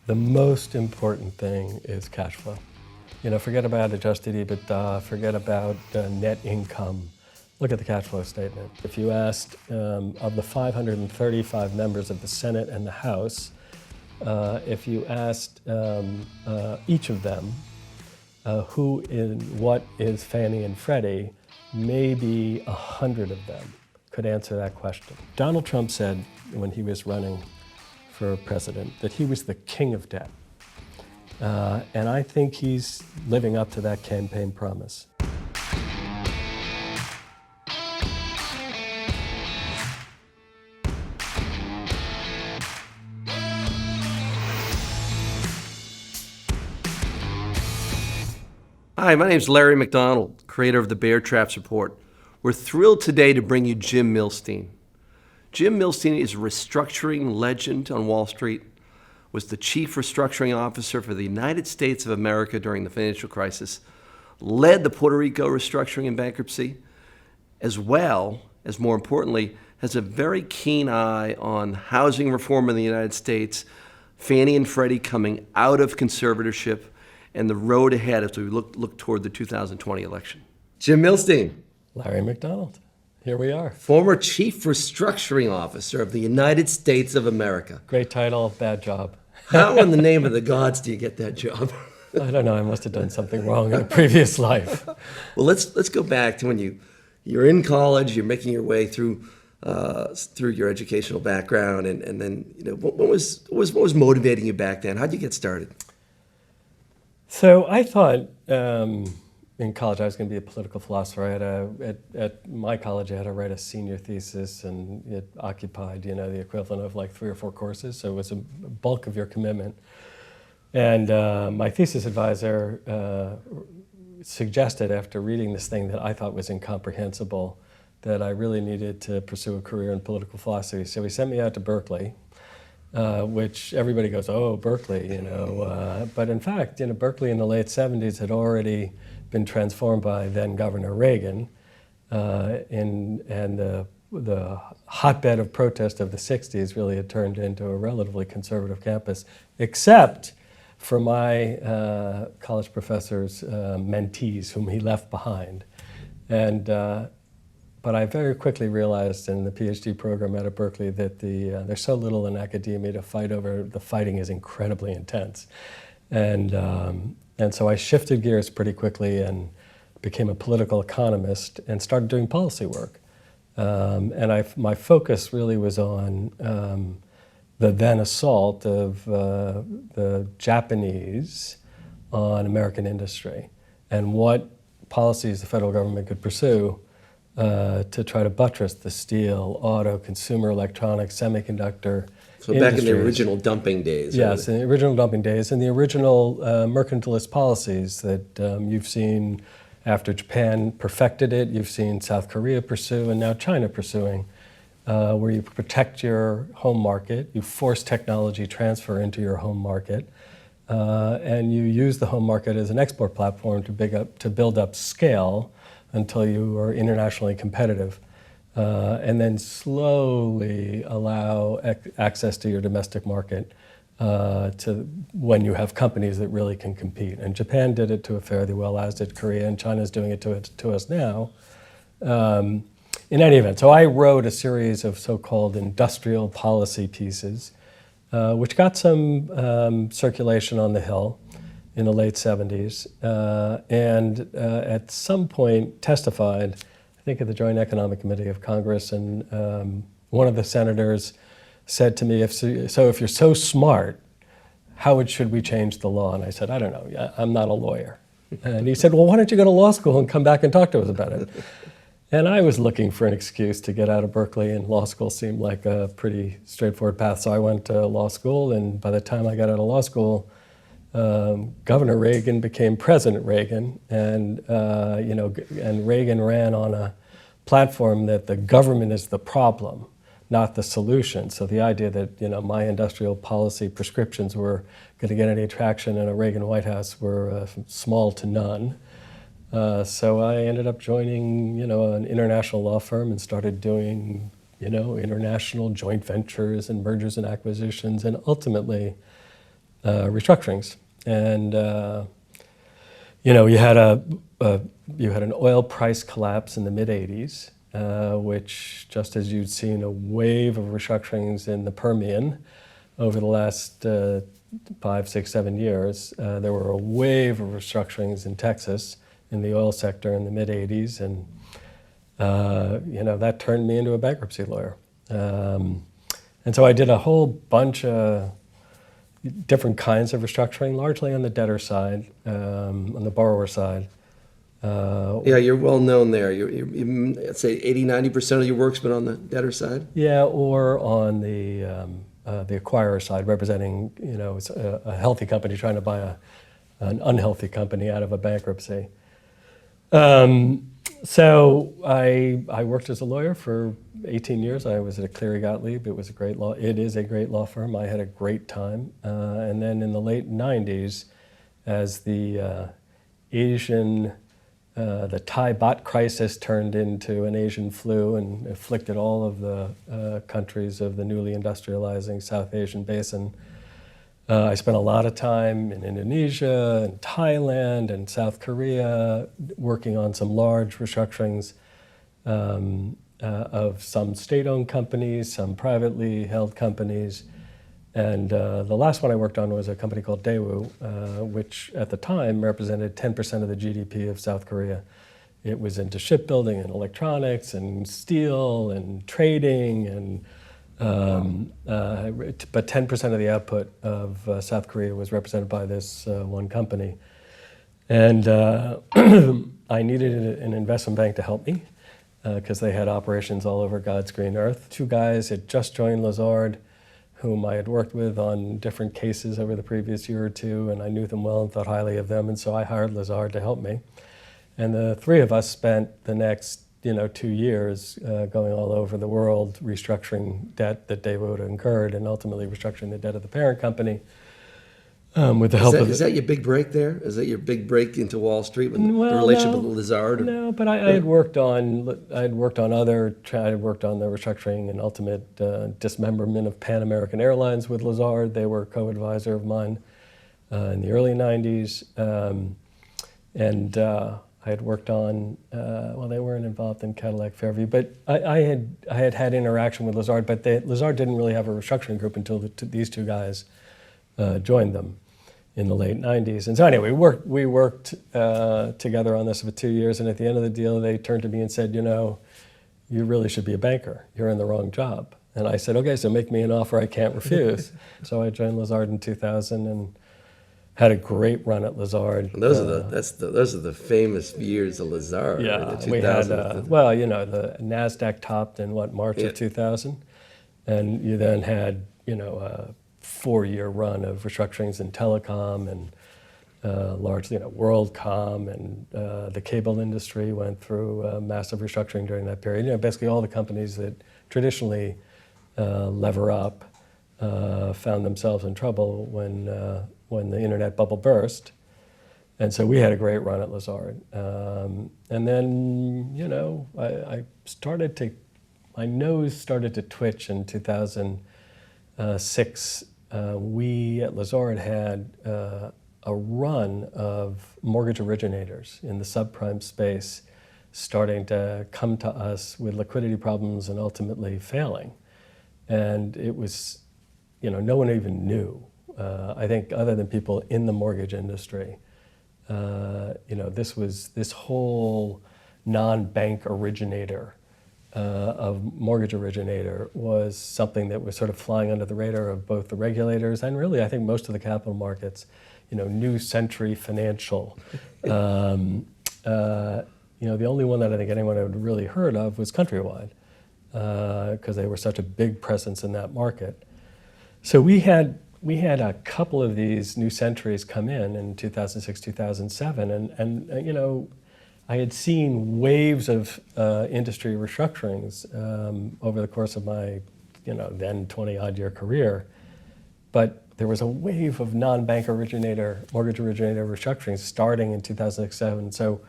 The most important thing is cash flow. Forget about adjusted EBITDA, forget about net income. Look at the cash flow statement. If you asked of the 535 members of the Senate and the House, if you asked each of them what is Fannie and Freddie, maybe 100 of them could answer that question. Donald Trump said when he was running for president that he was the king of debt. And I think he's living up to that campaign promise. Hi, my name is Larry McDonald, creator of the Bear Traps Report. We're thrilled today to bring you Jim Millstein. Jim Millstein is a restructuring legend on Wall Street, was the chief restructuring officer for the United States of America during the financial crisis, led the Puerto Rico restructuring and bankruptcy, as well as, more importantly, has a very keen eye on housing reform in the United States, Fannie and Freddie coming out of conservatorship, and the road ahead as we look toward the 2020 election. Jim Millstein. Larry McDonald. Here we are. Former Chief Restructuring Officer of the United States of America. Great title, bad job. How in the name of the gods do you get that job? I don't know, I must have done something wrong in a previous life. Well, let's go back to when you're in college, you're making your way through your educational background, and then what was motivating you back then? How'd you get started? So I thought in college I was going to be a political philosopher. At my college I had to write a senior thesis, and it occupied the equivalent of like 3 or 4 courses, so it was a bulk of your commitment. And my thesis advisor suggested, after reading this thing that I thought was incomprehensible, that I really needed to pursue a career in political philosophy. So he sent me out to Berkeley. Which everybody goes, oh, Berkeley, but in fact, Berkeley in the late 70s had already been transformed by then Governor Reagan, and the hotbed of protest of the 60s really had turned into a relatively conservative campus, except for my college professor's mentees, whom he left behind. But I very quickly realized in the PhD program at Berkeley that there's so little in academia to fight over. The fighting is incredibly intense. And so I shifted gears pretty quickly and became a political economist and started doing policy work. My focus really was on the then assault of the Japanese on American industry and what policies the federal government could pursue to try to buttress the steel, auto, consumer electronics, semiconductor So back in the original dumping days. Yes, in the original dumping days, and the original mercantilist policies that you've seen after Japan perfected it, you've seen South Korea pursue, and now China pursuing, where you protect your home market, you force technology transfer into your home market, and you use the home market as an export platform to build up scale until you are internationally competitive, and then slowly allow access to your domestic market to when you have companies that really can compete. And Japan did it to it fairly well, as did Korea, and China's doing it to us now. In any event, so I wrote a series of so-called industrial policy pieces, which got some circulation on the Hill in the late 70s, and at some point testified, I think at the Joint Economic Committee of Congress, and one of the senators said to me, if you're so smart, how should we change the law? And I said, I don't know, I'm not a lawyer. And he said, well, why don't you go to law school and come back and talk to us about it? And I was looking for an excuse to get out of Berkeley, and law school seemed like a pretty straightforward path. So I went to law school, and by the time I got out of law school, Governor Reagan became President Reagan, and and Reagan ran on a platform that the government is the problem, not the solution. So the idea that my industrial policy prescriptions were going to get any traction in a Reagan White House were small to none. So I ended up joining an international law firm and started doing international joint ventures and mergers and acquisitions, and ultimately restructurings. And you had an oil price collapse in the mid-'80s, which, just as you'd seen a wave of restructurings in the Permian over the last 5, 6, 7 years, there were a wave of restructurings in Texas in the oil sector in the mid-'80s, and that turned me into a bankruptcy lawyer. And so I did a whole bunch of different kinds of restructuring, largely on the debtor side, on the borrower side. Yeah, you're well known there. I'd say 80-90% of your work's been on the debtor side. Yeah, or on the acquirer side, representing a healthy company trying to buy an unhealthy company out of a bankruptcy. So I worked as a lawyer for 18 years. I was at Cleary Gottlieb. It is a great law firm. I had a great time. And then in the late 90s, as the the Thai baht crisis turned into an Asian flu and afflicted all of the countries of the newly industrializing South Asian basin. I spent a lot of time in Indonesia and Thailand and South Korea working on some large restructurings of some state-owned companies, some privately held companies. And the last one I worked on was a company called Daewoo, which at the time represented 10% of the GDP of South Korea. It was into shipbuilding and electronics and steel and trading, and but 10% of the output of South Korea was represented by this one company. And I needed an investment bank to help me because they had operations all over God's green earth. Two guys had just joined Lazard, whom I had worked with on different cases over the previous year or two, and I knew them well and thought highly of them, and so I hired Lazard to help me. And the three of us spent the next 2 years going all over the world restructuring debt that Daewoo had incurred and ultimately restructuring the debt of the parent company with the help of... Is that your big break there? Is that your big break into Wall Street with the relationship with Lazard? No, but I had worked on the restructuring and ultimate dismemberment of Pan American Airlines with Lazard. They were a co-advisor of mine in the early 90s. And I had worked on, they weren't involved in Cadillac Fairview, but I had interaction with Lazard, but Lazard didn't really have a restructuring group until these two guys joined them in the late 90s. And so anyway, we worked together on this for 2 years, and at the end of the deal, they turned to me and said, you really should be a banker. You're in the wrong job. And I said, okay, so make me an offer I can't refuse. So I joined Lazard in 2000 and had a great run at Lazard. And those are the famous years of Lazard. Yeah, right? we had the NASDAQ topped in March of 2000, and you then had a 4-year run of restructurings in telecom and largely WorldCom, and the cable industry went through massive restructuring during that period. Basically all the companies that traditionally lever up found themselves in trouble when the internet bubble burst. And so we had a great run at Lazard. And then, my nose started to twitch in 2006. We at Lazard had a run of mortgage originators in the subprime space starting to come to us with liquidity problems and ultimately failing. And it was, no one even knew. I think other than people in the mortgage industry, this whole non-bank originator of mortgage originator was something that was sort of flying under the radar of both the regulators and really I think most of the capital markets. New Century Financial. The only one that I think anyone had really heard of was Countrywide because they were such a big presence in that market. So we had a couple of these New Centuries come in 2006, 2007, and I had seen waves of industry restructurings over the course of my, then 20-odd year career, but there was a wave of non-bank mortgage originator restructurings starting in 2007. So,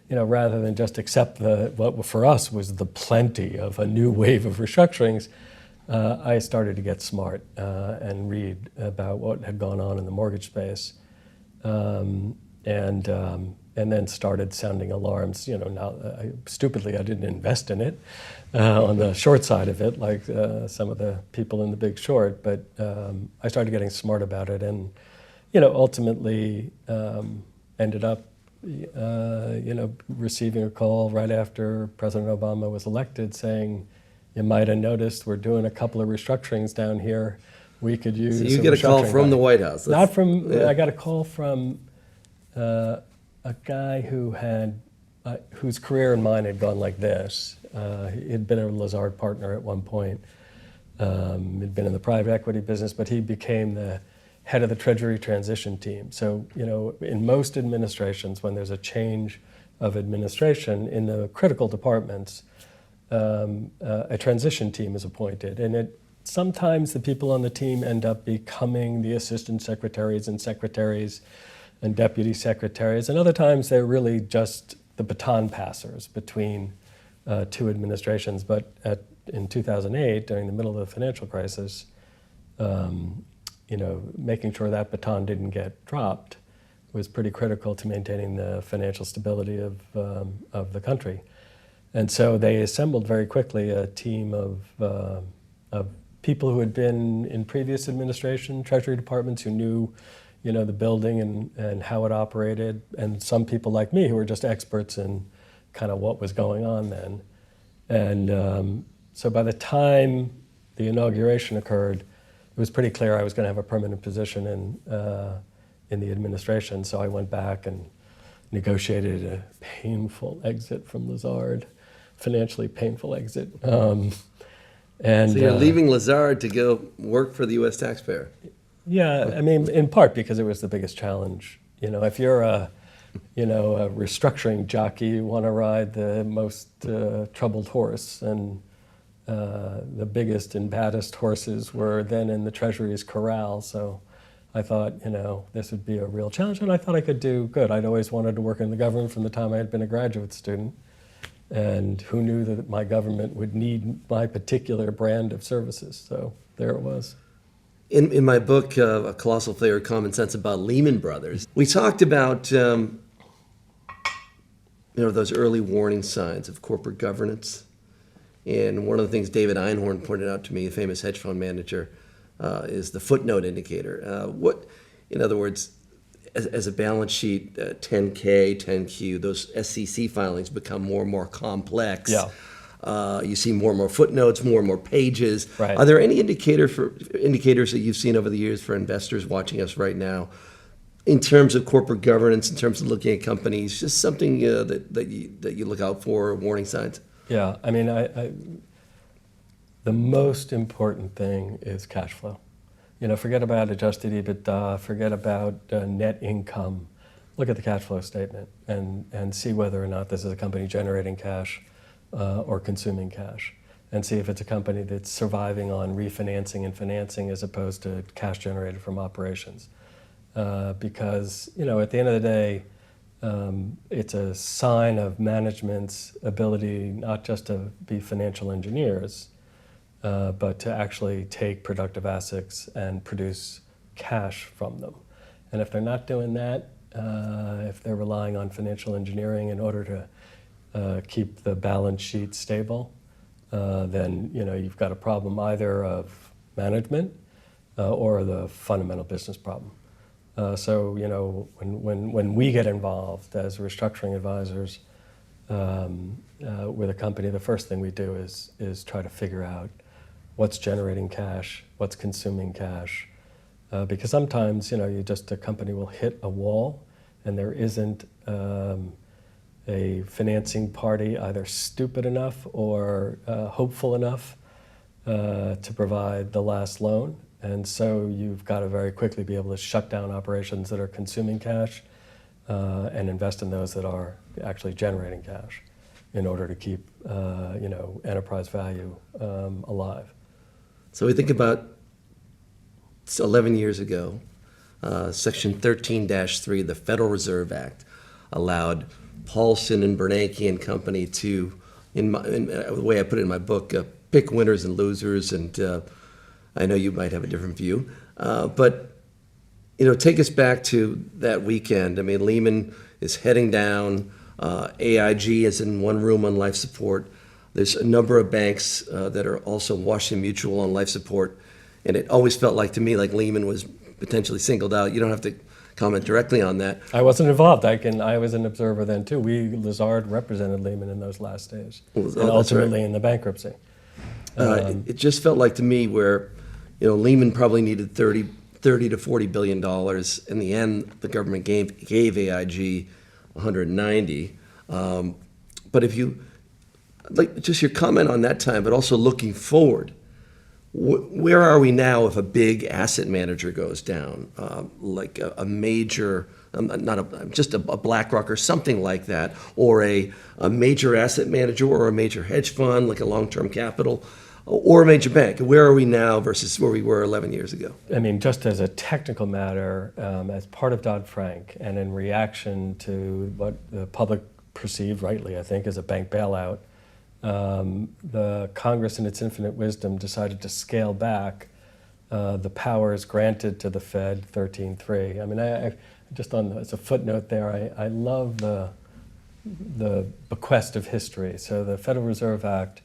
rather than just accept what for us was the plenty of a new wave of restructurings, I started to get smart and read about what had gone on in the mortgage space, and then started sounding alarms. Now stupidly I didn't invest in it on the short side of it, like some of the people in the Big Short. But I started getting smart about it, and ultimately ended up receiving a call right after President Obama was elected saying, "You might have noticed we're doing a couple of restructurings down here. We could use." So you get a call from money." the White House. Not from. Yeah. I got a call from a guy whose career and mine had gone like this. He'd been a Lazard partner at one point. He'd been in the private equity business, but he became the head of the Treasury transition team. So, in most administrations, when there's a change of administration in the critical departments, a transition team is appointed. And sometimes the people on the team end up becoming the assistant secretaries and secretaries and deputy secretaries. And other times they're really just the baton passers between two administrations. But in 2008, during the middle of the financial crisis, making sure that baton didn't get dropped was pretty critical to maintaining the financial stability of the country. And so they assembled very quickly a team of people who had been in previous administration, Treasury departments, who knew, the building and how it operated, and some people like me who were just experts in kind of what was going on then. And so by the time the inauguration occurred, it was pretty clear I was going to have a permanent position in the administration. So I went back and negotiated a painful exit from Lazard, financially painful exit. And so you're leaving Lazard to go work for the U.S. taxpayer. Yeah, I mean, in part because it was the biggest challenge. If you're a restructuring jockey, you want to ride the most troubled horse, and the biggest and baddest horses were then in the Treasury's corral. So I thought, this would be a real challenge, and I thought I could do good. I'd always wanted to work in the government from the time I had been a graduate student, and who knew that my government would need my particular brand of services? So there it was. In my book, A Colossal Failure of Common Sense, about Lehman Brothers, we talked about those early warning signs of corporate governance. And one of the things David Einhorn pointed out to me, a famous hedge fund manager, is the footnote indicator. In other words, as a balance sheet, 10K, 10Q, those SEC filings become more and more complex. Yeah. You see more and more footnotes, more and more pages. Right. Are there any indicators that you've seen over the years for investors watching us right now, in terms of corporate governance, in terms of looking at companies, just something that you look out for, warning signs? Yeah, I mean, the most important thing is cash flow. Forget about adjusted EBITDA, forget about net income. Look at the cash flow statement and see whether or not this is a company generating cash or consuming cash, and see if it's a company that's surviving on refinancing and financing as opposed to cash generated from operations. Because, at the end of the day, it's a sign of management's ability not just to be financial engineers, but to actually take productive assets and produce cash from them. And if they're not doing that, if they're relying on financial engineering in order to keep the balance sheet stable, then you've got a problem either of management or the fundamental business problem. So when we get involved as restructuring advisors with a company, the first thing we do is try to figure out what's generating cash, what's consuming cash, because sometimes a company will hit a wall and there isn't a financing party either stupid enough or hopeful enough to provide the last loan. And so you've got to very quickly be able to shut down operations that are consuming cash and invest in those that are actually generating cash in order to keep enterprise value alive. So we think about 11 years ago, Section 13-3 of the Federal Reserve Act allowed Paulson and Bernanke and company to, the way I put it in my book, pick winners and losers, and I know you might have a different view. But, take us back to that weekend. I mean, Lehman is heading down. AIG is in one room on life support. There's a number of banks that are also Washington Mutual on life support. And it always felt like to me like Lehman was potentially singled out. You don't have to comment directly on that. I wasn't involved. I was an observer then too. Lazard represented Lehman in those last days, and ultimately in the bankruptcy. It just felt like to me where, Lehman probably needed 30 to $40 billion. In the end, the government gave AIG 190. But if you, like just your comment on that time, but also looking forward, where are we now if a big asset manager goes down, like a major, just a BlackRock or something like that, or a major asset manager or a major hedge fund like a long-term capital, or a major bank? Where are we now versus where we were 11 years ago? I mean, just as a technical matter, as part of Dodd-Frank and in reaction to what the public perceived rightly, I think, as a bank bailout, the Congress in its infinite wisdom decided to scale back the powers granted to the Fed 13.3. I mean, I just as a footnote there, I love the bequest of history. So the Federal Reserve Act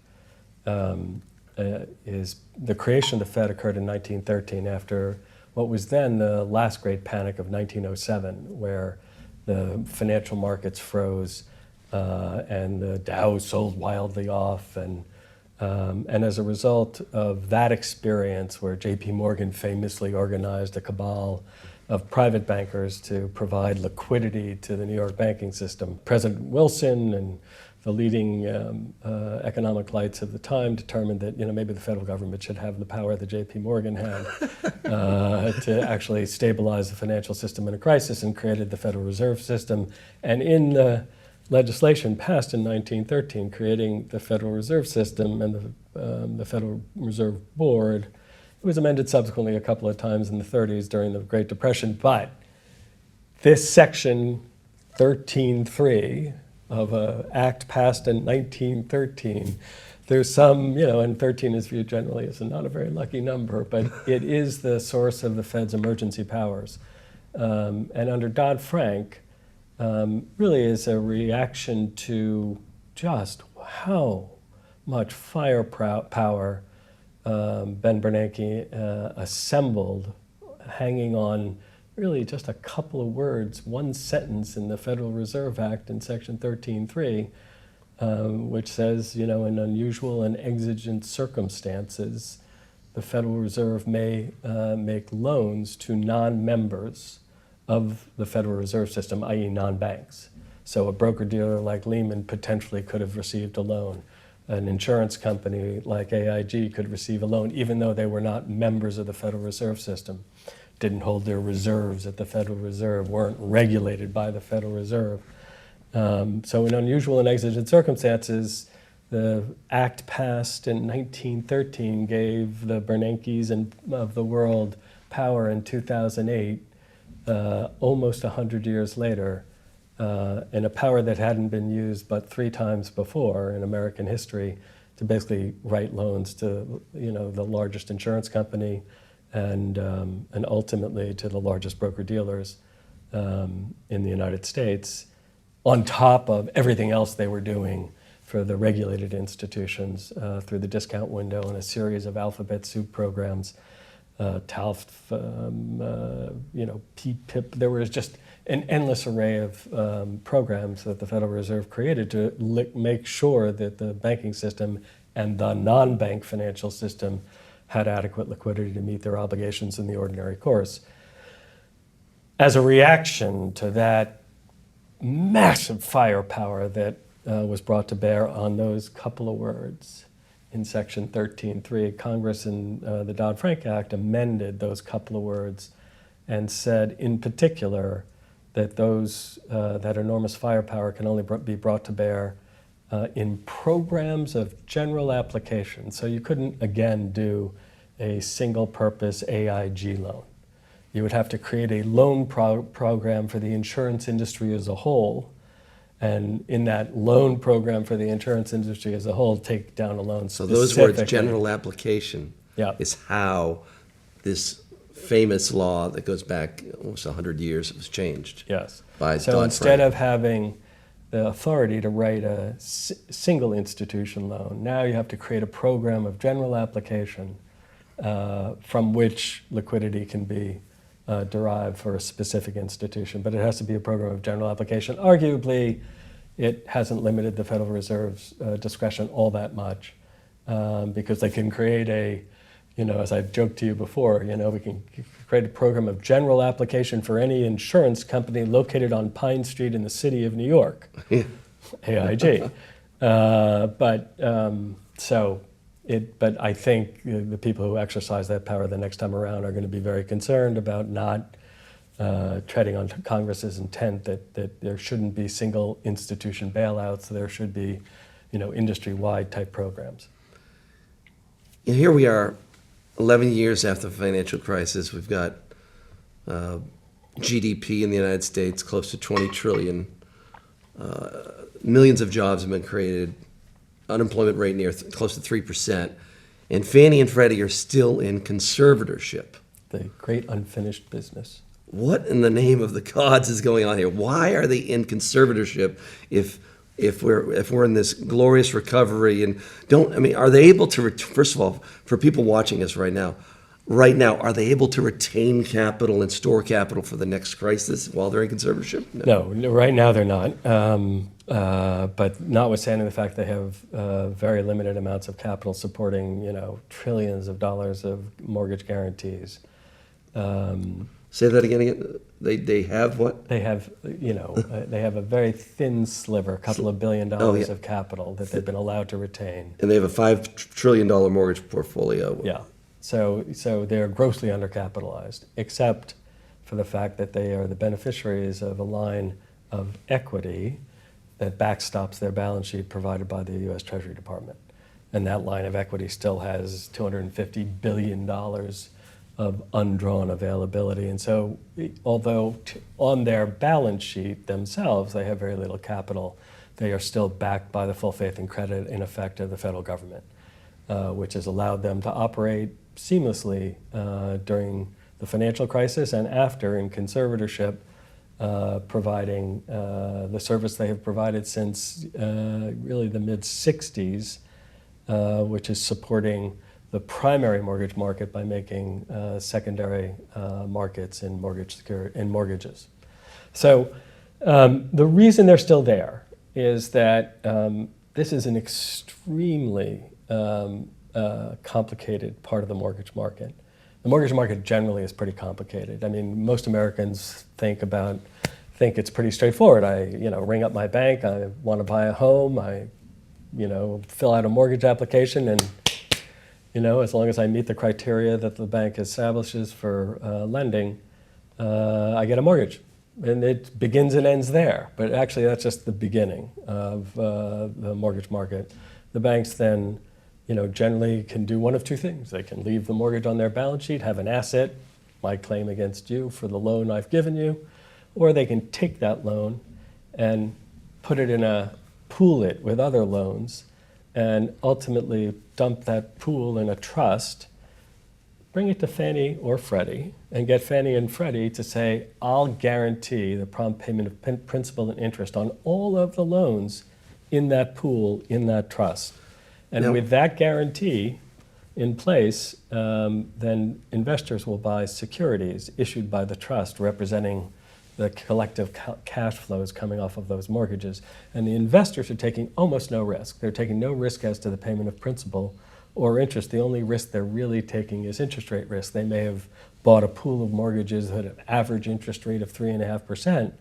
is the creation of the Fed occurred in 1913 after what was then the last great panic of 1907, where the financial markets froze. And the Dow sold wildly off, and as a result of that experience, where J.P. Morgan famously organized a cabal of private bankers to provide liquidity to the New York banking system, President Wilson and the leading economic lights of the time determined that maybe the federal government should have the power that J.P. Morgan had to actually stabilize the financial system in a crisis, and created the Federal Reserve System. And in the legislation passed in 1913 creating the Federal Reserve System and the Federal Reserve Board. It was amended subsequently a couple of times in the 30s during the Great Depression, but this section 13.3 of an act passed in 1913, there's some, and 13 is viewed generally as not a very lucky number, but it is the source of the Fed's emergency powers. And under Dodd-Frank, really is a reaction to just how much firepower Ben Bernanke assembled, hanging on really just a couple of words, one sentence in the Federal Reserve Act in Section 13.3, which says, in unusual and exigent circumstances, the Federal Reserve may make loans to non-members of the Federal Reserve System, i.e. non-banks. So a broker-dealer like Lehman potentially could have received a loan. An insurance company like AIG could receive a loan, even though they were not members of the Federal Reserve System, didn't hold their reserves at the Federal Reserve, weren't regulated by the Federal Reserve. So in unusual and exigent circumstances, the act passed in 1913 gave the Bernankes of the world power in 2008, almost 100 years later, and a power that hadn't been used but 3 times before in American history, to basically write loans to the largest insurance company and ultimately to the largest broker-dealers in the United States, on top of everything else they were doing for the regulated institutions through the discount window and a series of alphabet soup programs. TALF, PPIP, there was just an endless array of programs that the Federal Reserve created to make sure that the banking system and the non-bank financial system had adequate liquidity to meet their obligations in the ordinary course. As a reaction to that massive firepower that was brought to bear on those couple of words, in Section 13.3, Congress in the Dodd-Frank Act amended those couple of words and said, in particular, that that enormous firepower can only be brought to bear in programs of general application. So you couldn't, again, do a single-purpose AIG loan. You would have to create a loan program for the insurance industry as a whole, and in that loan program for the insurance industry as a whole, take down a loan So those words, specifically. general application, Yeah. is how this famous law that goes back almost 100 years was changed. Yes. By So Dodd-Frank. instead of having the authority to write a single institution loan, now you have to create a program of general application from which liquidity can be derived for a specific institution. But it has to be a program of general application. Arguably, it hasn't limited the Federal Reserve's discretion all that much because they can create a, as I've joked to you before, we can create a program of general application for any insurance company located on Pine Street in the city of New York, AIG. But I think the people who exercise that power the next time around are going to be very concerned about not treading on Congress's intent that there shouldn't be single institution bailouts. There should be, industry-wide type programs. And here we are, 11 years after the financial crisis. We've got GDP in the United States close to 20 trillion. Millions of jobs have been created. Unemployment rate near close to 3%. And Fannie and Freddie are still in conservatorship. The great unfinished business. What in the name of the gods is going on here? Why are they in conservatorship if we're in this glorious recovery and are they able to, first of all, for people watching us right now, are they able to retain capital and store capital for the next crisis while they're in conservatorship? No, right now they're not. But notwithstanding the fact they have very limited amounts of capital supporting, trillions of dollars of mortgage guarantees. Say that again. They have what? They have, they have a very thin sliver, a couple of $1 billion of capital that they've been allowed to retain. And they have a $5 trillion mortgage portfolio. Yeah. So they're grossly undercapitalized, except for the fact that they are the beneficiaries of a line of equity that backstops their balance sheet provided by the U.S. Treasury Department. And that line of equity still has $250 billion of undrawn availability. And so although on their balance sheet themselves, they have very little capital, they are still backed by the full faith and credit, in effect, of the federal government, which has allowed them to operate seamlessly during the financial crisis and after in conservatorship, providing the service they have provided since really the mid-60s, which is supporting the primary mortgage market by making secondary markets in mortgages. So the reason they're still there is that this is an extremely complicated part of the mortgage market. The mortgage market generally is pretty complicated. I mean, most Americans think it's pretty straightforward. I, ring up my bank, I want to buy a home, I, fill out a mortgage application, and, as long as I meet the criteria that the bank establishes for lending, I get a mortgage. And it begins and ends there. But actually, that's just the beginning of the mortgage market. The banks then, generally can do one of two things. They can leave the mortgage on their balance sheet, have an asset, my claim against you for the loan I've given you, or they can take that loan and pool it with other loans, and ultimately dump that pool in a trust, bring it to Fannie or Freddie, and get Fannie and Freddie to say, I'll guarantee the prompt payment of principal and interest on all of the loans in that pool, in that trust. And with that guarantee in place, then investors will buy securities issued by the trust representing the collective cash flows coming off of those mortgages. And the investors are taking almost no risk. They're taking no risk as to the payment of principal or interest. The only risk they're really taking is interest rate risk. They may have bought a pool of mortgages at an average interest rate of 3.5%.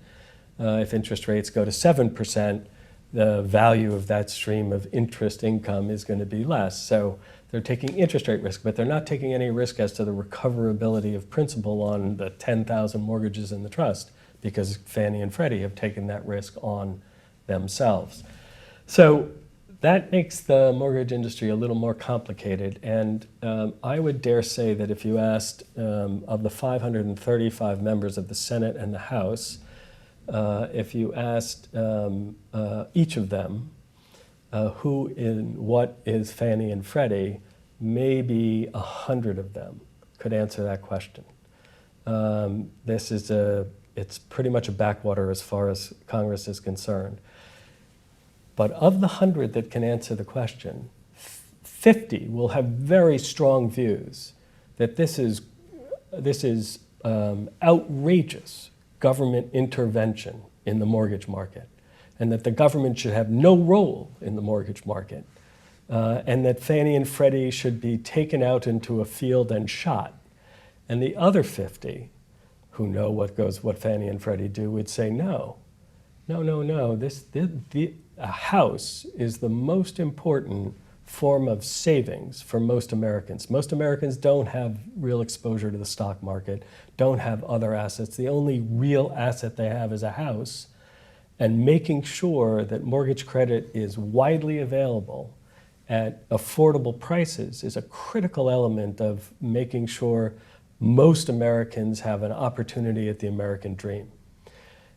If interest rates go to 7%, the value of that stream of interest income is going to be less. So they're taking interest rate risk, but they're not taking any risk as to the recoverability of principal on the 10,000 mortgages in the trust, because Fannie and Freddie have taken that risk on themselves. So that makes the mortgage industry a little more complicated. And I would dare say that if you asked of the 535 members of the Senate and the House, if you asked each of them who in what is Fannie and Freddie, maybe 100 of them could answer that question. It's pretty much a backwater as far as Congress is concerned. But of the 100 that can answer the question, 50 will have very strong views that this is outrageous government intervention in the mortgage market, and that the government should have no role in the mortgage market, and that Fannie and Freddie should be taken out into a field and shot. And the other 50, who know what Fannie and Freddie do, would say, no. A house is the most important form of savings for most Americans. Most Americans don't have real exposure to the stock market, don't have other assets. The only real asset they have is a house. And making sure that mortgage credit is widely available at affordable prices is a critical element of making sure most Americans have an opportunity at the American dream.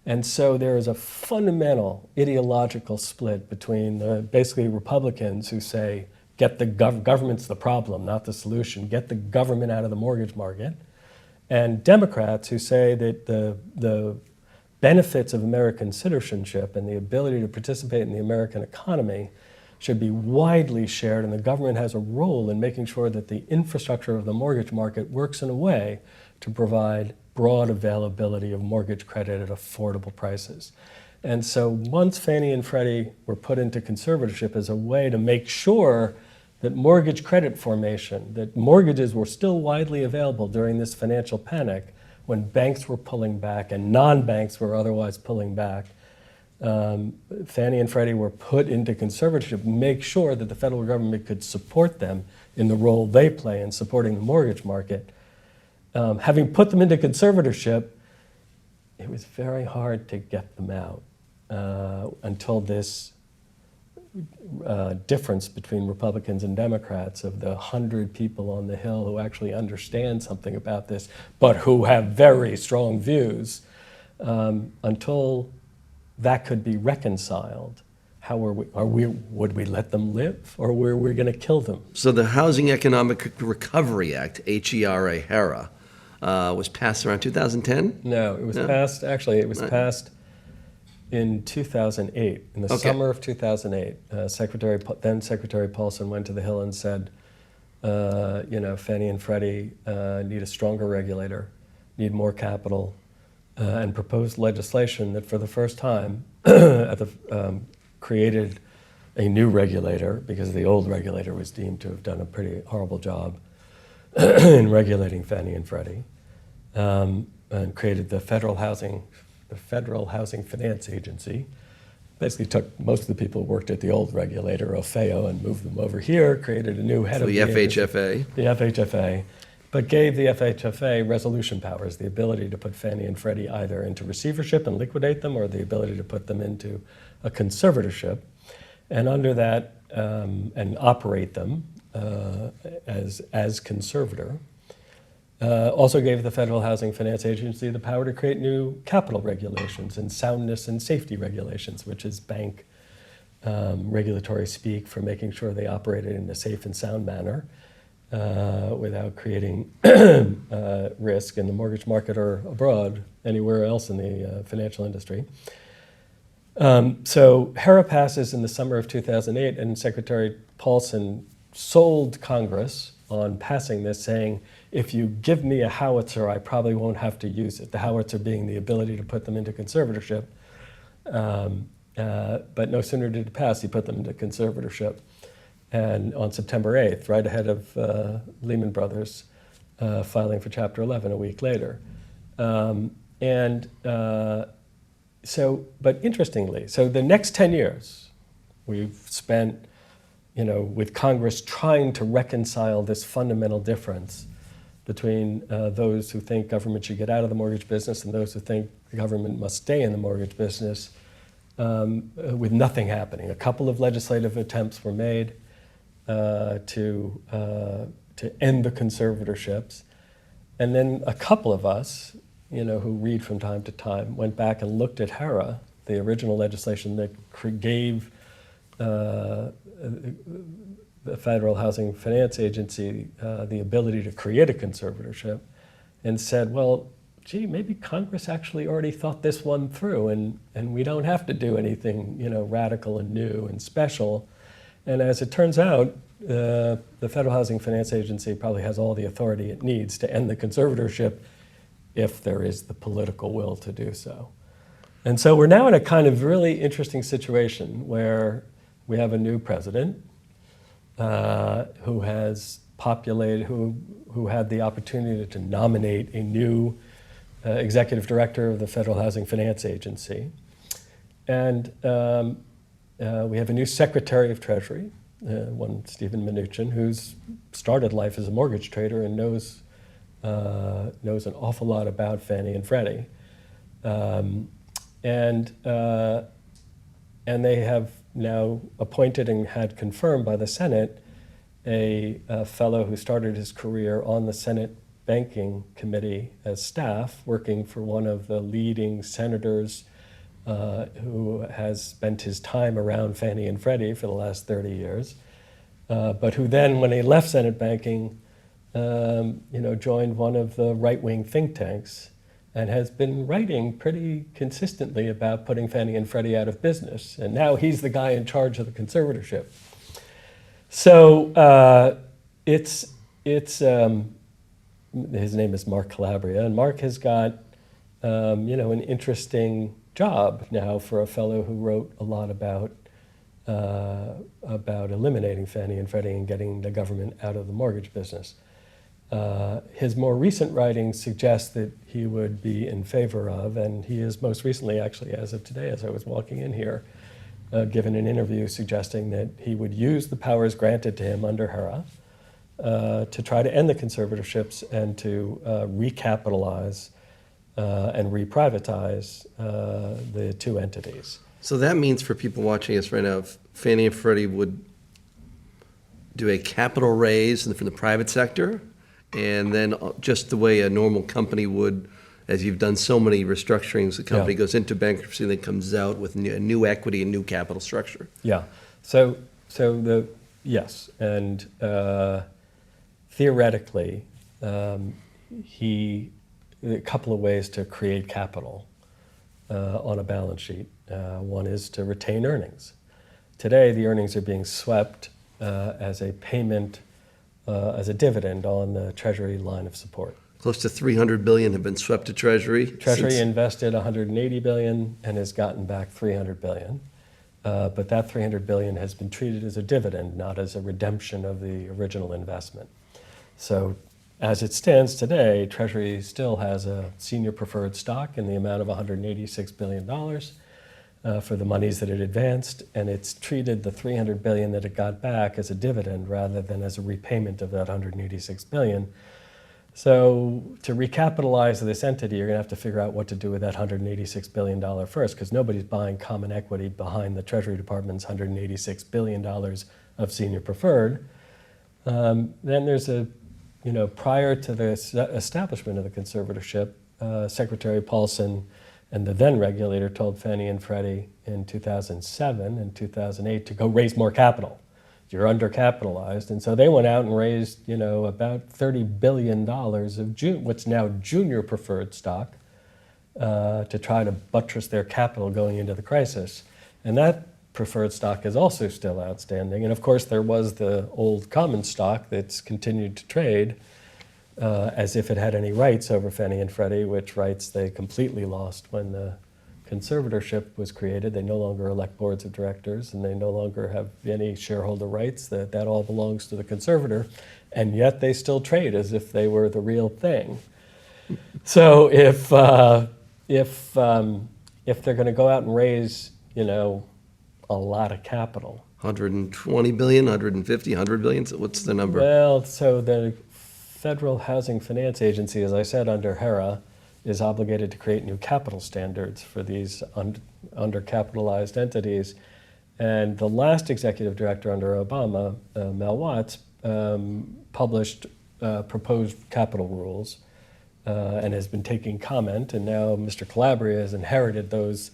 And so there is a fundamental ideological split between basically Republicans who say, get the government's the problem, not the solution, get the government out of the mortgage market, and Democrats who say that the benefits of American citizenship and the ability to participate in the American economy should be widely shared, and the government has a role in making sure that the infrastructure of the mortgage market works in a way to provide broad availability of mortgage credit at affordable prices. And so once Fannie and Freddie were put into conservatorship as a way to make sure that mortgage credit formation, that mortgages were still widely available during this financial panic when banks were pulling back and non-banks were otherwise pulling back, Fannie and Freddie were put into conservatorship to make sure that the federal government could support them in the role they play in supporting the mortgage market. Having put them into conservatorship, it was very hard to get them out until this difference between Republicans and Democrats of the 100 people on the Hill who actually understand something about this, but who have very strong views, until that could be reconciled. Would we let them live, or were we going to kill them? So the Housing Economic Recovery Act, HERA, was passed around 2010? No, it was passed, actually, it was passed in 2008, in the summer of 2008. Then Secretary Paulson went to the Hill and said, Fannie and Freddie need a stronger regulator, need more capital, and proposed legislation that for the first time created a new regulator, because the old regulator was deemed to have done a pretty horrible job in regulating Fannie and Freddie, and created the Federal Housing Finance Agency. Basically took most of the people who worked at the old regulator, OFEO, and moved them over here, created a new head of the FHFA. The FHFA, but gave the FHFA resolution powers, the ability to put Fannie and Freddie either into receivership and liquidate them, or the ability to put them into a conservatorship, and under that, and operate them as conservator. Also gave the Federal Housing Finance Agency the power to create new capital regulations and soundness and safety regulations, which is bank regulatory speak for making sure they operated in a safe and sound manner without creating risk in the mortgage market or abroad, anywhere else in the financial industry. So HERA passes in the summer of 2008, and Secretary Paulson sold Congress on passing this, saying, if you give me a howitzer, I probably won't have to use it. The howitzer being the ability to put them into conservatorship. But no sooner did it pass, he put them into conservatorship. And on September 8th, right ahead of Lehman Brothers filing for Chapter 11 a week later. But interestingly, so the next 10 years, we've spent with Congress trying to reconcile this fundamental difference between those who think government should get out of the mortgage business and those who think the government must stay in the mortgage business, with nothing happening. A couple of legislative attempts were made to end the conservatorships, and then a couple of us, who read from time to time, went back and looked at HERA, the original legislation that gave the Federal Housing Finance Agency the ability to create a conservatorship, and said, well, gee, maybe Congress actually already thought this one through, and we don't have to do anything, radical and new and special. And as it turns out, the Federal Housing Finance Agency probably has all the authority it needs to end the conservatorship if there is the political will to do so. And so we're now in a kind of really interesting situation where we have a new president who has populated, who had the opportunity to nominate a new executive director of the Federal Housing Finance Agency. And we have a new Secretary of Treasury, one Stephen Mnuchin, who's started life as a mortgage trader and knows an awful lot about Fannie and Freddie. And they have now appointed and had confirmed by the Senate a fellow who started his career on the Senate Banking Committee as staff, working for one of the leading senators who has spent his time around Fannie and Freddie for the last 30 years, but who then, when he left Senate banking, joined one of the right-wing think tanks and has been writing pretty consistently about putting Fannie and Freddie out of business. And now he's the guy in charge of the conservatorship. So his name is Mark Calabria, and Mark has got an interesting job now for a fellow who wrote a lot about eliminating Fannie and Freddie and getting the government out of the mortgage business. His more recent writings suggest that he would be in favor of, and he is most recently, actually, as of today, as I was walking in here, given an interview suggesting that he would use the powers granted to him under HERA to try to end the conservatorships and to recapitalize and reprivatize the two entities. So that means for people watching us right now, if Fannie and Freddie would do a capital raise from the private sector, and then just the way a normal company would, as you've done so many restructurings, the company goes into bankruptcy and then comes out with new equity and new capital structure. Yeah. Yes, and theoretically, a couple of ways to create capital on a balance sheet. One is to retain earnings. Today, the earnings are being swept as a payment, as a dividend on the Treasury line of support. Close to $300 billion have been swept to Treasury. Treasury invested $180 billion and has gotten back $300 billion. But that $300 billion has been treated as a dividend, not as a redemption of the original investment. So as it stands today, Treasury still has a senior preferred stock in the amount of $186 billion for the monies that it advanced, and it's treated the $300 billion that it got back as a dividend rather than as a repayment of that $186 billion. So to recapitalize this entity, you're going to have to figure out what to do with that $186 billion first, because nobody's buying common equity behind the Treasury Department's $186 billion of senior preferred. Then there's prior to the establishment of the conservatorship, Secretary Paulson and the then regulator told Fannie and Freddie in 2007 and 2008 to go raise more capital. You're undercapitalized, and so they went out and raised, about $30 billion of what's now junior preferred stock to try to buttress their capital going into the crisis. And that preferred stock is also still outstanding. And of course, there was the old common stock that's continued to trade as if it had any rights over Fannie and Freddie, which rights they completely lost when the conservatorship was created. They no longer elect boards of directors, and they no longer have any shareholder rights. That all belongs to the conservator, and yet they still trade as if they were the real thing. So if they're going to go out and raise, a lot of capital, 120 billion, 150, 100 billion. So what's the number? Well, so the Federal Housing Finance Agency, as I said, under HERA, is obligated to create new capital standards for these undercapitalized entities. And the last executive director under Obama, Mel Watts, published proposed capital rules and has been taking comment, and now Mr. Calabria has inherited those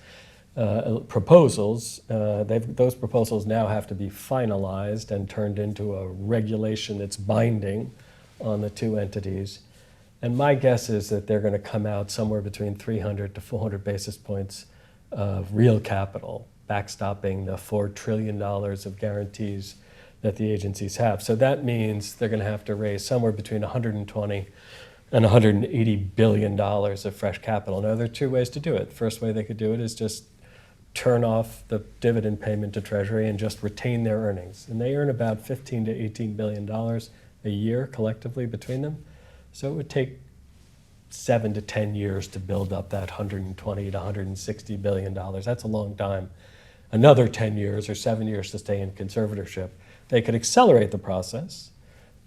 proposals. Those proposals now have to be finalized and turned into a regulation that's binding on the two entities. And my guess is that they're going to come out somewhere between 300 to 400 basis points of real capital, backstopping the $4 trillion of guarantees that the agencies have. So that means they're going to have to raise somewhere between 120 and $180 billion of fresh capital. Now, there are two ways to do it. The first way they could do it is just turn off the dividend payment to Treasury and just retain their earnings. And they earn about $15 to $18 billion a year collectively between them. So it would take 7 to 10 years to build up that $120 to $160 billion. That's a long time. Another 10 years or 7 years to stay in conservatorship. They could accelerate the process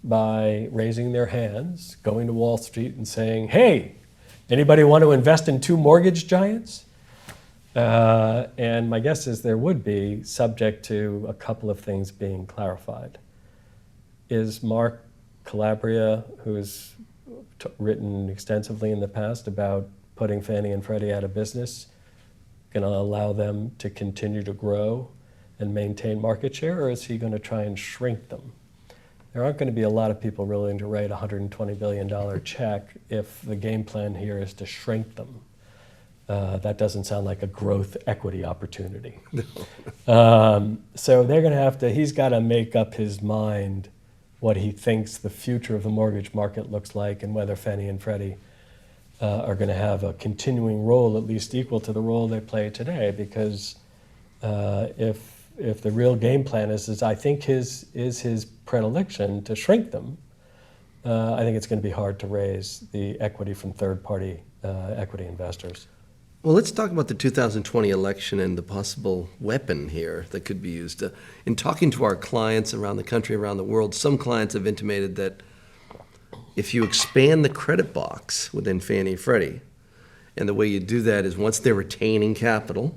by raising their hands, going to Wall Street and saying, hey, anybody want to invest in two mortgage giants? And my guess is there would be, subject to a couple of things being clarified. Is Mark Calabria, who's written extensively in the past about putting Fannie and Freddie out of business, going to allow them to continue to grow and maintain market share, or is he going to try and shrink them? There aren't going to be a lot of people willing to write a $120 billion check if the game plan here is to shrink them. That doesn't sound like a growth equity opportunity. So they're going to have to, he's got to make up his mind what he thinks the future of the mortgage market looks like and whether Fannie and Freddie are going to have a continuing role at least equal to the role they play today, because if the real game plan is I think his predilection to shrink them, I think it's going to be hard to raise the equity from third-party equity investors. Well, let's talk about the 2020 election and the possible weapon here that could be used. In talking to our clients around the country, around the world, some clients have intimated that if you expand the credit box within Fannie and Freddie, and the way you do that is once they're retaining capital,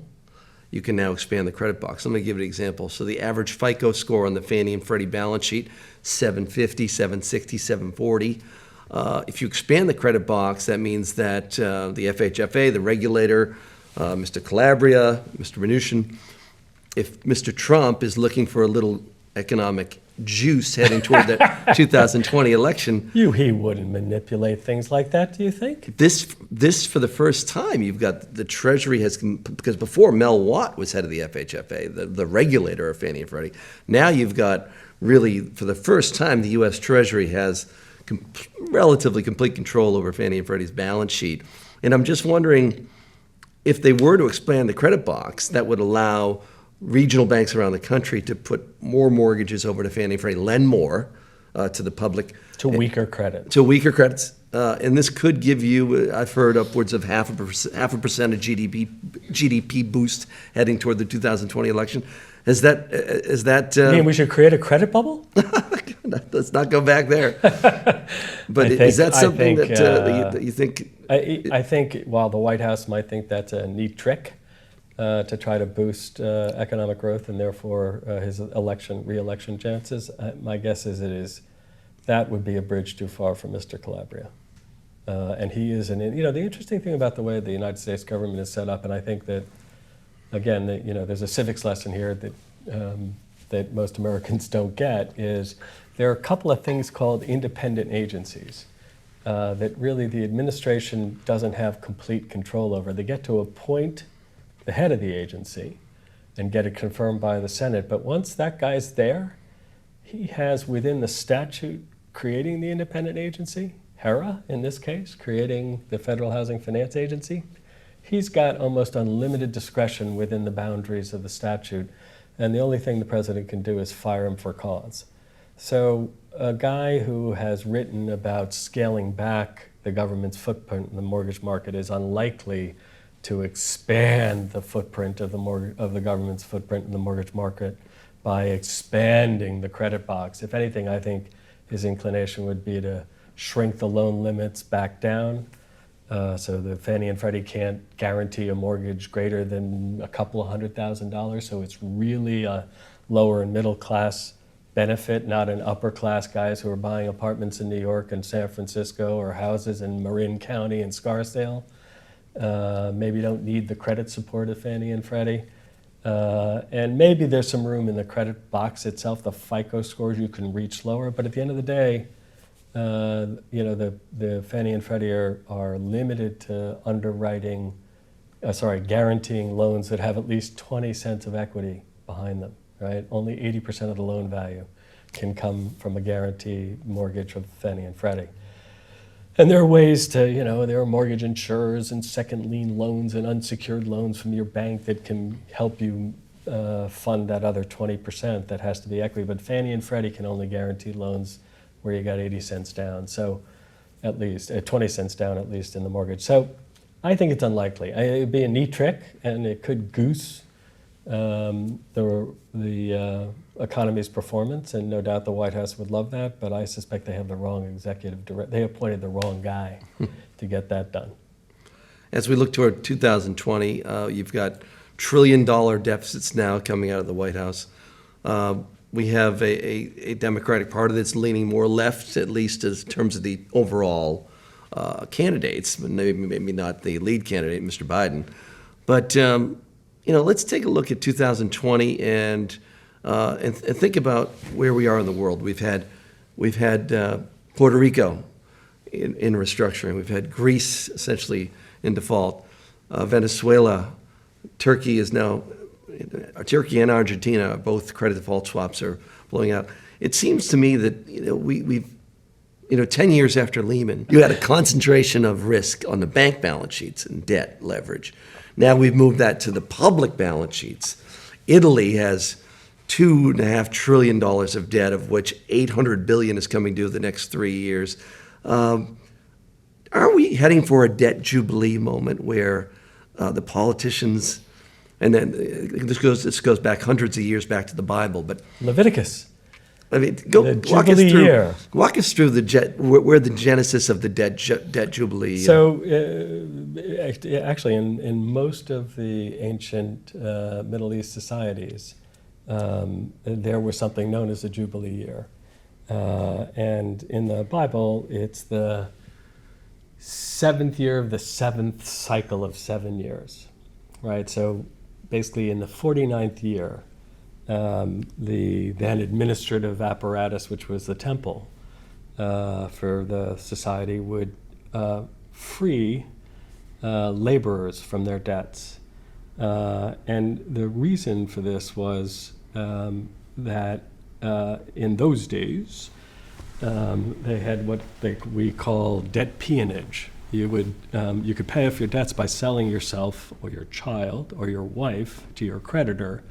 you can now expand the credit box. I'm going to give you an example. So the average FICO score on the Fannie and Freddie balance sheet, 750, 760, 740. If you expand the credit box, that means that the FHFA, the regulator, Mr. Calabria, Mr. Mnuchin, if Mr. Trump is looking for a little economic juice heading toward the 2020 election. He wouldn't manipulate things like that, do you think? This for the first time, you've got the Treasury has, because before Mel Watt was head of the FHFA, the regulator of Fannie and Freddie. Now you've got really, for the first time, the U.S. Treasury has relatively complete control over Fannie and Freddie's balance sheet. And I'm just wondering if they were to expand the credit box, that would allow regional banks around the country to put more mortgages over to Fannie and Freddie, lend more to the public. To weaker credit. To weaker credits. And this could give you, I've heard, upwards of half a percent of GDP boost heading toward the 2020 election. Is that? You mean we should create a credit bubble? Let's not go back there. But is that something that you think? I think while the White House might think that's a neat trick to try to boost economic growth and therefore his re-election chances, my guess is that would be a bridge too far for Mr. Calabria. And he is the interesting thing about the way the United States government is set up, and I think that, again, there's a civics lesson here that most Americans don't get, is there are a couple of things called independent agencies that really the administration doesn't have complete control over. They get to appoint the head of the agency and get it confirmed by the Senate, but once that guy's there, he has within the statute creating the independent agency, HERA in this case, creating the Federal Housing Finance Agency, he's got almost unlimited discretion within the boundaries of the statute, and the only thing the president can do is fire him for cause. So a guy who has written about scaling back the government's footprint in the mortgage market is unlikely to expand the footprint of the government's footprint in the mortgage market by expanding the credit box. If anything, I think his inclination would be to shrink the loan limits back down, so the Fannie and Freddie can't guarantee a mortgage greater than a couple of $100,000. So it's really a lower and middle class benefit not an upper class guys who are buying apartments in New York and San Francisco or houses in Marin County and Scarsdale. Maybe don't need the credit support of Fannie and Freddie. And maybe there's some room in the credit box itself, the FICO scores you can reach lower, but at the end of the day, the Fannie and Freddie are limited to guaranteeing loans that have at least 20 cents of equity behind them, right? Only 80% of the loan value can come from a guarantee mortgage of Fannie and Freddie. And there are ways to, there are mortgage insurers and second lien loans and unsecured loans from your bank that can help you fund that other 20% that has to be equity. But Fannie and Freddie can only guarantee loans where you got 80 cents down, so at least 20 cents down at least in the mortgage. So I think it's unlikely. It'd be a neat trick, and it could goose the economy's performance, and no doubt the White House would love that, but I suspect they have the wrong executive director. They appointed the wrong guy to get that done. As we look toward 2020, you've got trillion-dollar deficits now coming out of the White House. We have a Democratic Party that's leaning more left, at least in terms of the overall candidates, but maybe not the lead candidate, Mr. Biden. But let's take a look at 2020 and think about where we are in the world. We've had Puerto Rico in restructuring. We've had Greece essentially in default. Venezuela, Turkey and Argentina, both credit default swaps are blowing out. It seems to me that we've 10 years after Lehman, you had a concentration of risk on the bank balance sheets and debt leverage. Now we've moved that to the public balance sheets. Italy has $2.5 trillion of debt, of which $800 billion is coming due the next 3 years. Are we heading for a debt jubilee moment where the politicians, and then this goes back hundreds of years back to the Bible, but Leviticus. I mean, walk us through where the genesis of the debt jubilee. So, actually, in most of the ancient Middle East societies, there was something known as a jubilee year, and in the Bible, it's the 7th year of the 7th cycle of 7 years, right? So, basically, in the 49th year, the then administrative apparatus, which was the temple for the society, would free laborers from their debts. And the reason for this was that in those days, they had what we call debt peonage. You could pay off your debts by selling yourself or your child or your wife to your creditor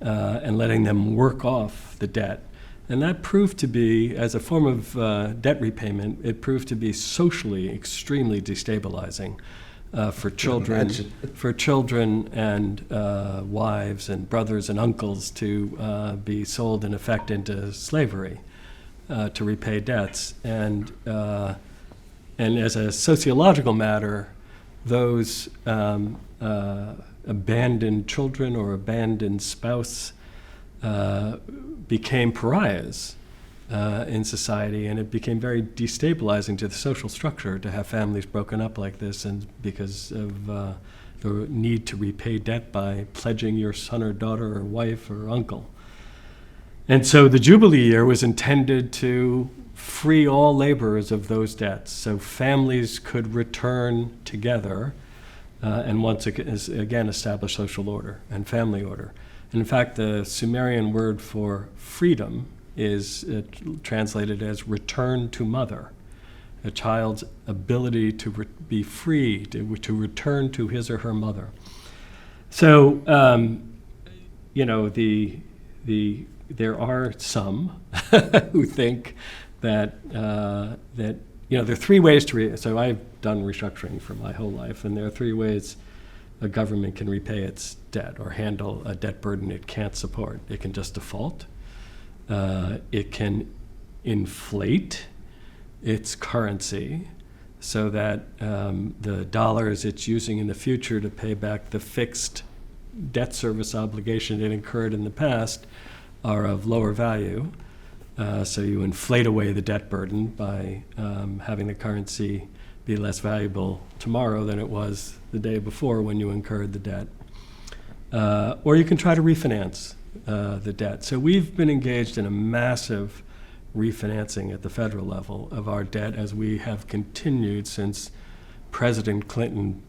and letting them work off the debt. And that proved to be, as a form of debt repayment, it proved to be socially extremely destabilizing for children and wives and brothers and uncles to be sold in effect into slavery to repay debts. And as a sociological matter, those abandoned children or abandoned spouse became pariahs in society, and it became very destabilizing to the social structure to have families broken up like this, and because of the need to repay debt by pledging your son or daughter or wife or uncle. And so the Jubilee year was intended to free all laborers of those debts, so families could return together and once again establish social order and family order. And in fact, the Sumerian word for freedom is translated as return to mother, a child's ability to be free, to return to his or her mother. So, there are some who think that there are three ways to so I've done restructuring for my whole life, and there are three ways a government can repay its debt or handle a debt burden it can't support. It can just default. It can inflate its currency so that the dollars it's using in the future to pay back the fixed debt service obligation it incurred in the past are of lower value. So you inflate away the debt burden by having the currency be less valuable tomorrow than it was the day before when you incurred the debt. Or you can try to refinance the debt. So we've been engaged in a massive refinancing at the federal level of our debt as we have continued since President Clinton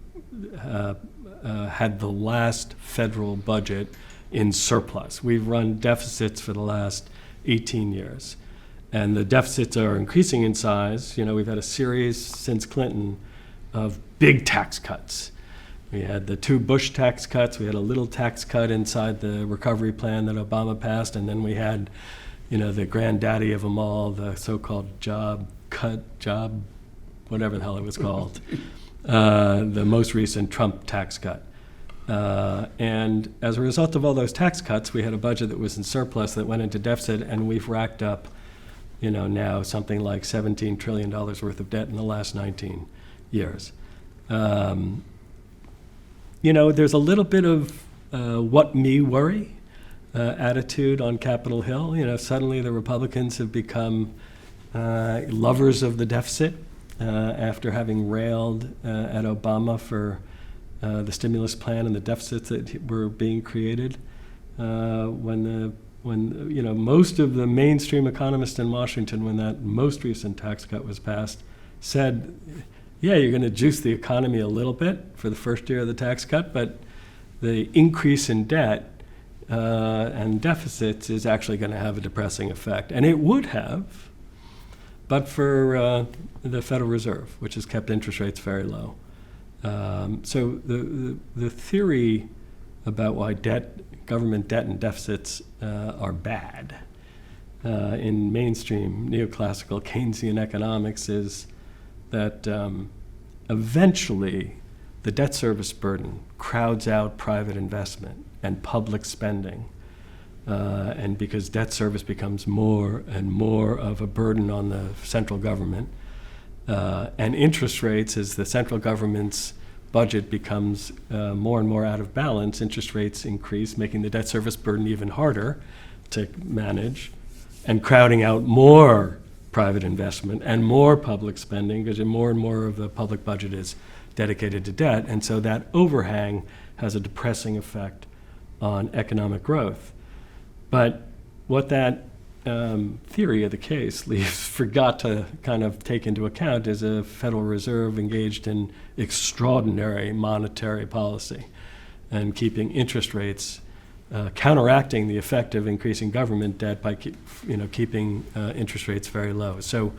had the last federal budget in surplus. We've run deficits for the last 18 years. And the deficits are increasing in size. You know, we've had a series since Clinton of big tax cuts. We had the 2 Bush tax cuts. We had a little tax cut inside the recovery plan that Obama passed. And then we had, you know, the granddaddy of them all, the so-called job, whatever the hell it was called, the most recent Trump tax cut. And as a result of all those tax cuts, we had a budget that was in surplus that went into deficit, and we've racked up, you know, now something like $17 trillion worth of debt in the last 19 years. You know, there's a little bit of what me worry attitude on Capitol Hill. You know, suddenly the Republicans have become lovers of the deficit after having railed at Obama for the stimulus plan and the deficits that were being created when you know, most of the mainstream economists in Washington, when that most recent tax cut was passed, said, yeah, you're going to juice the economy a little bit for the first year of the tax cut, but the increase in debt and deficits is actually going to have a depressing effect. And it would have, but for the Federal Reserve, which has kept interest rates very low. So the theory about why government debt and deficits are bad in mainstream neoclassical Keynesian economics is that eventually the debt service burden crowds out private investment and public spending. And because debt service becomes more and more of a burden on the central government, and interest rates, as the central government's budget becomes more and more out of balance, interest rates increase, making the debt service burden even harder to manage, and crowding out more private investment and more public spending, because more and more of the public budget is dedicated to debt. And so that overhang has a depressing effect on economic growth. But what that theory of the case forgot to kind of take into account is a Federal Reserve engaged in extraordinary monetary policy and keeping interest rates, counteracting the effect of increasing government debt by keeping interest rates very low. So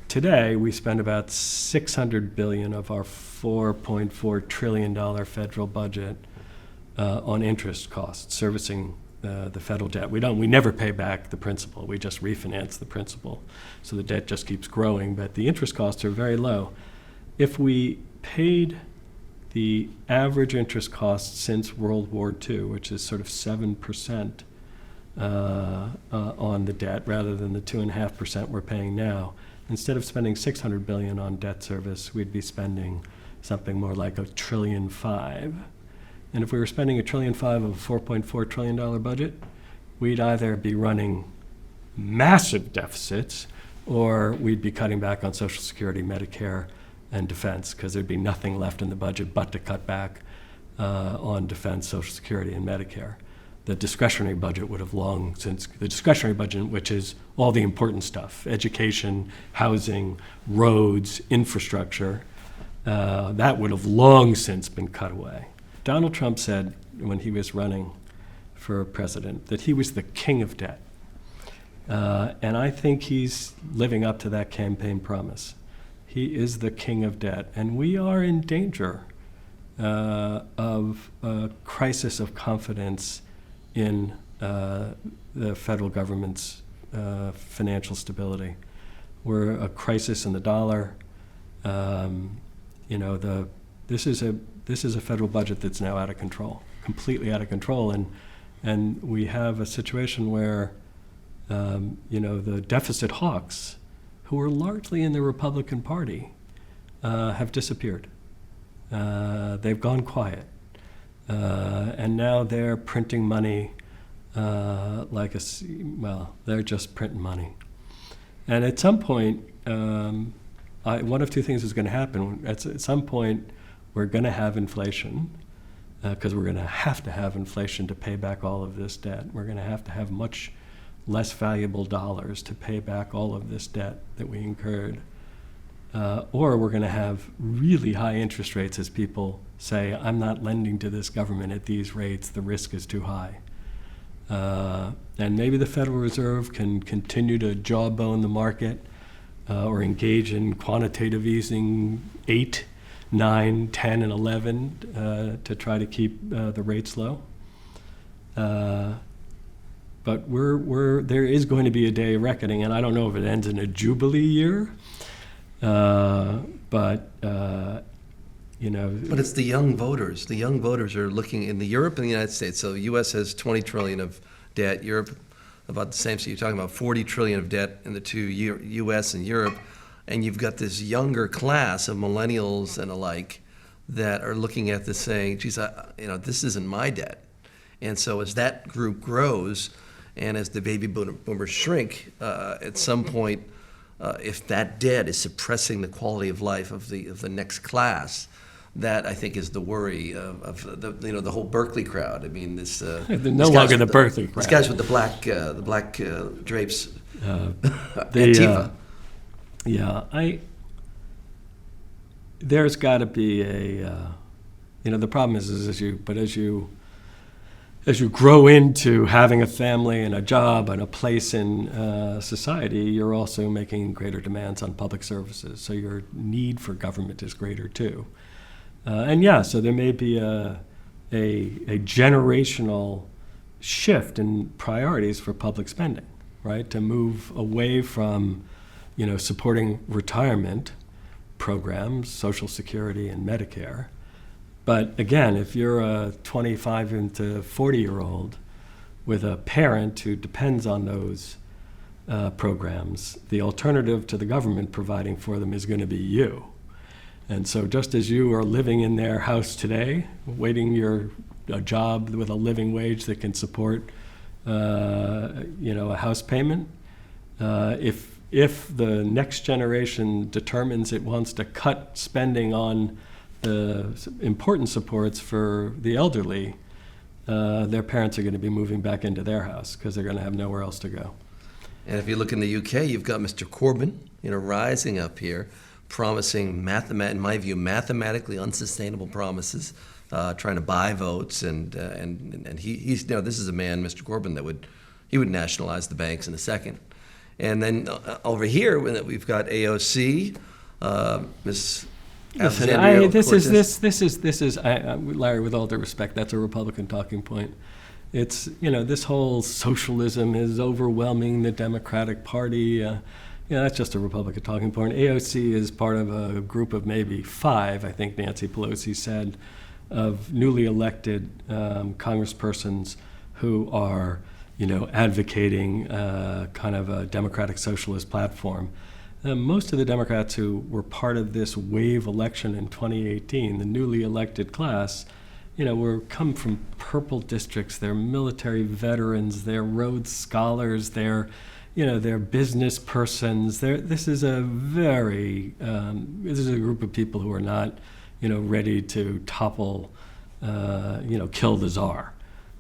today we spend about $600 billion of our $4.4 trillion federal budget on interest costs, servicing the federal debt. We never pay back the principal. We just refinance the principal. So the debt just keeps growing, but the interest costs are very low. If we paid the average interest cost since World War II, which is sort of 7% on the debt rather than the 2.5% we're paying now, instead of spending $600 billion on debt service, we'd be spending something more like $1.5 trillion. And if we were spending $1.5 trillion of a $4.4 trillion budget, we'd either be running massive deficits or we'd be cutting back on Social Security, Medicare, and defense, because there'd be nothing left in the budget but to cut back on defense, Social Security, and Medicare. The discretionary budget would have long since, the discretionary budget, which is all the important stuff, education, housing, roads, infrastructure, that would have long since been cut away. Donald Trump said when he was running for president that he was the king of debt. And I think he's living up to that campaign promise. He is the king of debt. And we are in danger of a crisis of confidence in the federal government's financial stability. We're a crisis in the dollar. This is a federal budget that's now out of control, completely out of control, and we have a situation where the deficit hawks, who are largely in the Republican Party, have disappeared. They've gone quiet, and now they're printing money they're just printing money. And at some point, one of two things is going to happen. At some point, we're going to have inflation, because we're going to have inflation to pay back all of this debt. We're going to have much less valuable dollars to pay back all of this debt that we incurred. Or we're going to have really high interest rates as people say, I'm not lending to this government at these rates, the risk is too high. And maybe the Federal Reserve can continue to jawbone the market or engage in quantitative easing 8, 9, 10, and 11 to try to keep the rates low. But there is going to be a day of reckoning, and I don't know if it ends in a jubilee year, but But it's the young voters. The young voters are looking in Europe and the United States. So the U.S. has 20 trillion of debt. Europe, about the same. So you're talking about 40 trillion of debt in the two, U.S. and Europe. And you've got this younger class of millennials and alike that are looking at this saying, geez, this isn't my debt. And so as that group grows and as the baby boomers shrink, at some point, if that debt is suppressing the quality of life of the next class, that I think is the worry of the whole Berkeley crowd. I mean, they're no longer the Berkeley crowd. These guys with the black drapes, Antifa. There's got to be the problem is as you grow into having a family and a job and a place in society, you're also making greater demands on public services. So your need for government is greater too. So there may be a generational shift in priorities for public spending, right? To move away from, supporting retirement programs, Social Security and Medicare. But again, if you're a 25 to 40-year-old with a parent who depends on those programs, the alternative to the government providing for them is going to be you. And so just as you are living in their house today, waiting a job with a living wage that can support a house payment, if the next generation determines it wants to cut spending on the important supports for the elderly, their parents are going to be moving back into their house because they're going to have nowhere else to go. And if you look in the UK, you've got Mr. Corbyn, rising up here, promising, in my view, mathematically unsustainable promises, trying to buy votes, and he's this is a man, Mr. Corbyn, that would nationalize the banks in a second. And then over here, we've got AOC, Miss. Listen, this is Larry, with all due respect, that's a Republican talking point. It's, this whole socialism is overwhelming the Democratic Party. That's just a Republican talking point. AOC is part of a group of maybe 5, I think Nancy Pelosi said, of newly elected congresspersons who are, advocating kind of a democratic socialist platform. Most of the Democrats who were part of this wave election in 2018, the newly elected class, come from purple districts. They're military veterans. They're Rhodes Scholars. They're business persons. This is a group of people who are not, ready to topple, kill the czar.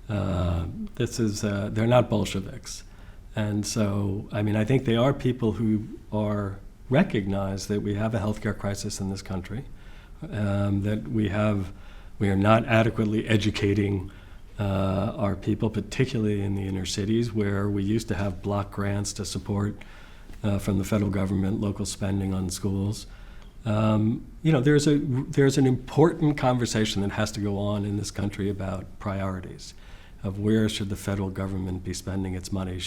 They're not Bolsheviks. And so, I think they are people who recognize that we have a healthcare crisis in this country, that we are not adequately educating our people, particularly in the inner cities, where we used to have block grants to support from the federal government local spending on schools. There's an important conversation that has to go on in this country about priorities, of where should the federal government be spending its money.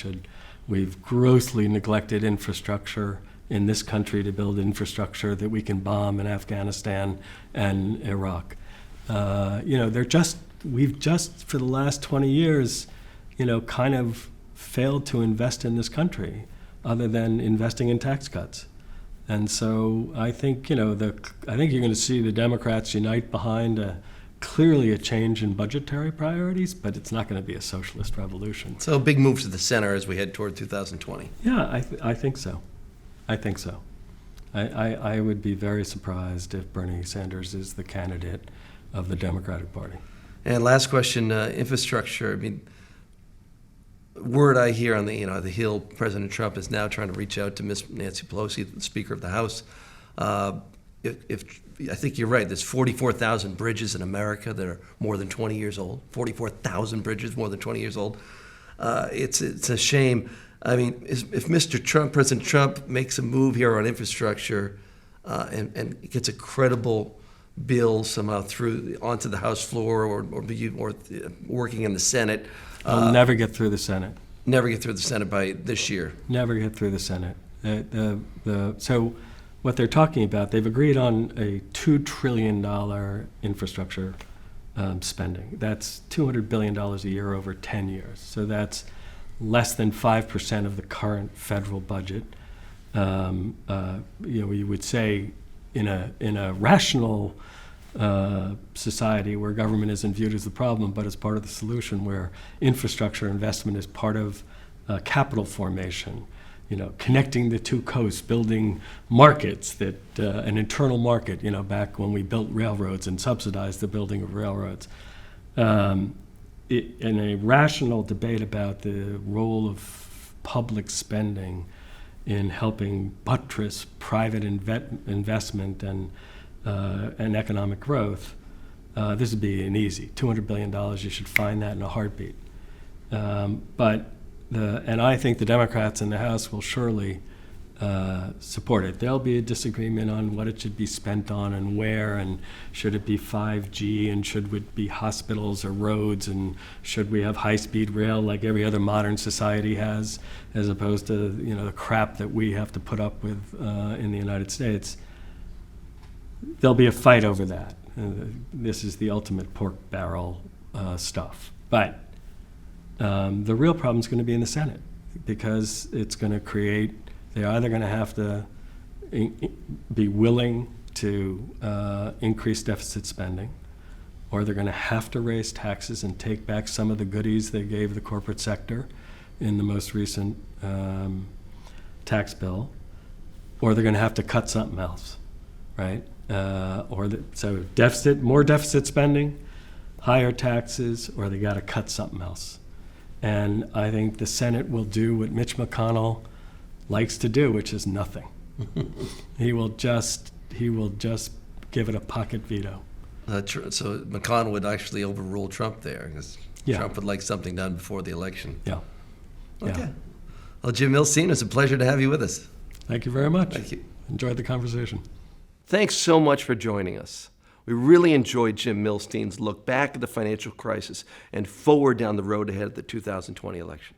We've grossly neglected infrastructure in this country to build infrastructure that we can bomb in Afghanistan and Iraq. We've just for the last 20 years, kind of failed to invest in this country, other than investing in tax cuts. And so I think, I think you're going to see the Democrats unite behind a clearly a change in budgetary priorities, but it's not going to be a socialist revolution. So a big move to the center as we head toward 2020. Yeah, I think so. I think so. I would be very surprised if Bernie Sanders is the candidate of the Democratic Party. And last question, infrastructure. I mean, word I hear on the Hill, President Trump is now trying to reach out to Miss Nancy Pelosi, the Speaker of the House. If I think you're right, there's 44,000 bridges in America that are more than 20 years old. 44,000 bridges more than 20 years old. It's a shame. I mean, if Mr. Trump, President Trump, makes a move here on infrastructure and gets a credible bill somehow onto the House floor or working in the Senate, It'll never get through the Senate. Never get through the Senate by this year. Never get through the Senate. So what they're talking about, they've agreed on a $2 trillion infrastructure spending. That's $200 billion a year over 10 years. So that's less than 5% of the current federal budget. You would say in a rational society where government isn't viewed as the problem, but as part of the solution, where infrastructure investment is part of capital formation, connecting the two coasts, building markets an internal market, back when we built railroads and subsidized the building of railroads. In a rational debate about the role of public spending in helping buttress private investment and economic growth, this would be an easy $200 billion. You should find that in a heartbeat. And I think the Democrats in the House will surely support it. There'll be a disagreement on what it should be spent on and where, and should it be 5G, and should it be hospitals or roads, and should we have high-speed rail like every other modern society has, as opposed to the crap that we have to put up with in the United States. There'll be a fight over that. This is the ultimate pork barrel stuff. But the real problem is going to be in the Senate, because it's going to create, they're either going to have to be willing to increase deficit spending, or they're going to have to raise taxes and take back some of the goodies they gave the corporate sector in the most recent tax bill, or they're going to have to cut something else, right? So more deficit spending, higher taxes, or they got to cut something else. And I think the Senate will do what Mitch McConnell likes to do, which is nothing. He will just give it a pocket veto. So McConnell would actually overrule Trump there, because Trump would like something done before the election. Yeah. Okay. Yeah. Well, Jim Millstein, it's a pleasure to have you with us. Thank you very much. Thank you. Enjoyed the conversation. Thanks so much for joining us. We really enjoyed Jim Millstein's look back at the financial crisis and forward down the road ahead of the 2020 election.